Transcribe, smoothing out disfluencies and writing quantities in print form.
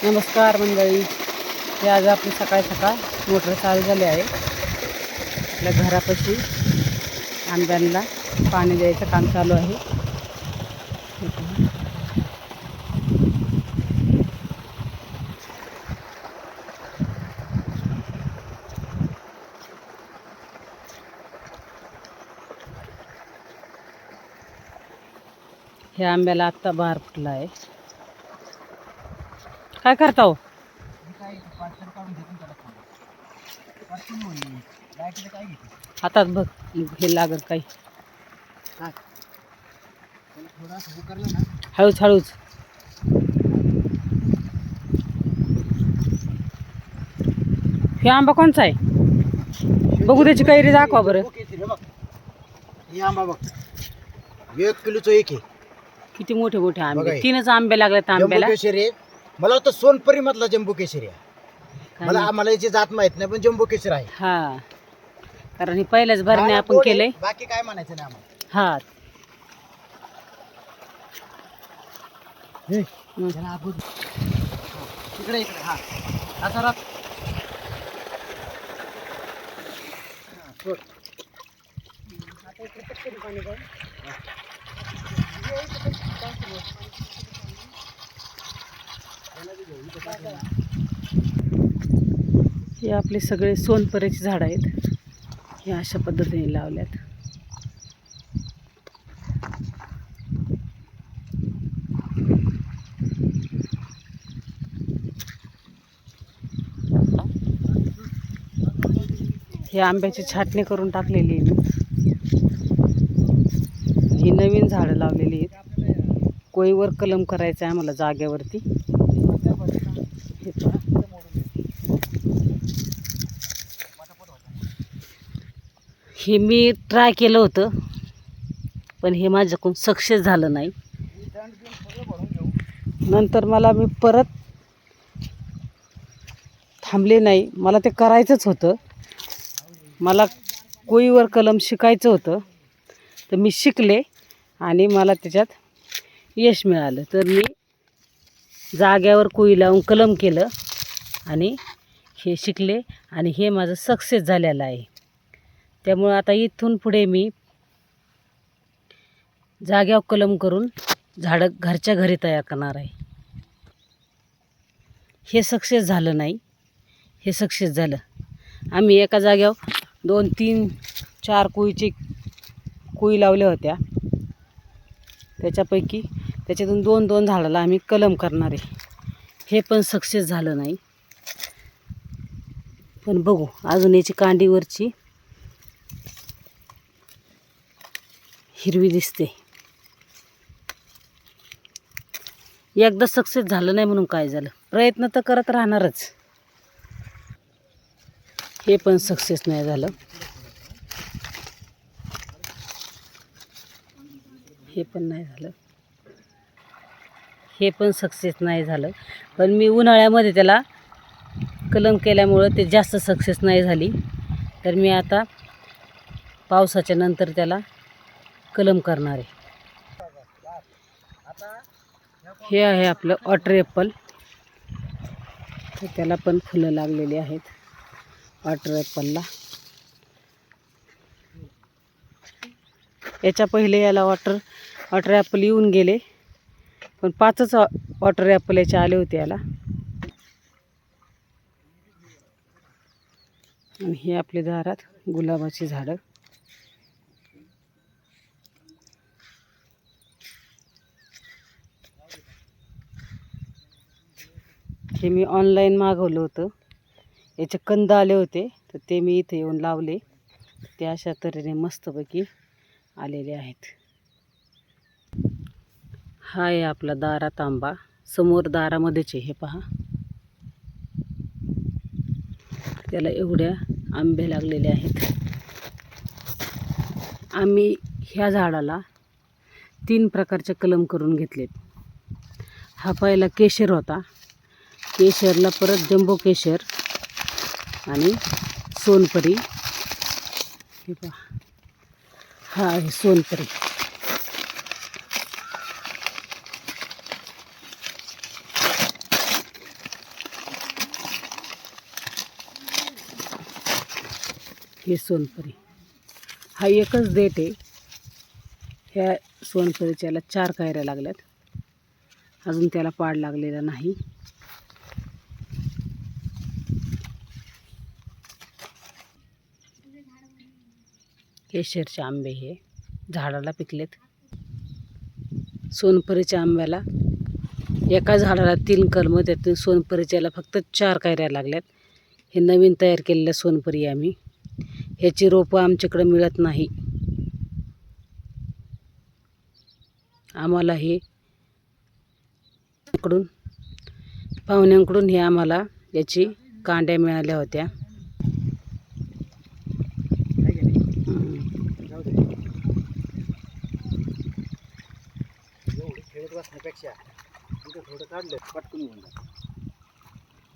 नमस्कार मंडळी. हे आज आपली सकाळ मोटर चालू झाली आहे. आपल्या घरापाशी आंब्यांना पाणी द्यायचं काम चालू आहे. हे आंब्याला आत्ता बहार फुटला आहे. काय करता हो? हातात बघ हे लागत काही. हळूच हळूच. हे आंबा कोणचा आहे बघू, त्याची कैरी दाखवा बरं. हे आंबा बघ, 1 किलोचं एक आहे. किती मोठे मोठे आंबे. 3च आंबे लागलेत आंब्याला. जम्बो केशरी आहे. मला वाटतं सोनपरी मधला जम्बो केशरी आहे. आम्हाला याची जात माहित नाही, पण जम्बो केशर आहे. हा, कारण हे पहिल्याच भरणे आपण केलंय. बाकी काय म्हणायचं नाही आम्हाला. हा, इकडे इकडे हा आता रात हे आपले सगळे सोनपऱ्याची झाडं आहेत. हे अशा पद्धतीने लावल्यात. हे आंब्याची छाटणी करून टाकलेली आहे मी. ही नवीन झाडं लावलेली आहेत. कोईवर कलम करायचं आहे आम्हाला जागेवरती. हे पहा. हे मी ट्राय केलं होतं, पण हे माझ्याकडून सक्सेस झालं नाही. नंतर मी परत थांबले नाही. मला ते करायचंच होतं. मला कोईवर कलम शिकायचं होतं, तर मी शिकले आणि मला त्याच्यात यश मिळालं. तर मी जाग्यावर कोई लावून कलम केलं आणि हे शिकले आणि हे माझं सक्सेस झालेलं आहे. त्यामुळं आता इथून पुढे मी जाग्यावर कलम करून झाडं घरच्या घरी तयार करणार आहे. हे सक्सेस झालं नाही, हे सक्सेस झालं. आम्ही एका जाग्यावर 2, 3, 4 कोई लावल्या होत्या. त्याच्यातून 2 झाडाला आम्ही कलम करणार आहे. हे पण सक्सेस झालं नाही. पण बघू, अजून याची कांडीवरची हिरवी दिसते. एकदा सक्सेस झालं नाही म्हणून काय झालं, प्रयत्न तर करत राहणारच. हे पण सक्सेस नाही झालं. हे पण नाही झालं. हे पण सक्सेस नाही झालं. पण मी उन्हाळ्यामध्ये त्याला कलम केल्यामुळं ते जास्त सक्सेस नाही झाली. तर मी आता पावसाच्या नंतर त्याला कलम करणार आहे. हे आहे आपलं वॉटर ॲपल. त्याला पण फुलं लागलेली आहेत वॉटर ॲपलला. याच्या पहिले याला वॉटर ॲपल येऊन गेले, पण 5च वॉटर ॲपल याचे आले होते याला. आणि हे आपले दारात गुलाबाची झाडं. हे मी ऑनलाईन मागवलं होतं. याचे कंद आले होते, तर ते मी इथे येऊन लावले. ते अशा तऱ्हेने मस्तपैकी आलेले आहेत. हा आहे आपला दारात आंबा. समोर दारामध्येच आहे. हे पहा, त्याला एवढ्या आंबे लागलेले आहेत. आम्ही ह्या झाडाला 3 प्रकारचे कलम करून घेतलेत. हा पहिला केशर होता. केशरला परत जम्बो केशर आणि सोनपरी. हे पहा, हा आहे सोनपरी. हे सोनपरी हा एकच देठ आहे. ह्या सोनपरीच्या याला 4 कायऱ्या लागल्यात, अजून त्याला पाड लागलेला नाही. केशरचे आंबे हे झाडाला पिकलेत. सोनपरीच्या आंब्याला एका झाडाला 3 कलमं, त्यातून सोनपरीच्याला फक्त 4 कायऱ्या लागल्यात. हे नवीन तयार केलेलं सोनपरी आम्ही. ह्याची रोपं आमच्याकडे मिळत नाही. आम्हाला हे पाहुण्यांकडून हे आम्हाला याची कांड्या मिळाल्या होत्या. एवढी खेळत बसण्यापेक्षा इथं थोडं काढलं पटकन होऊन जातं.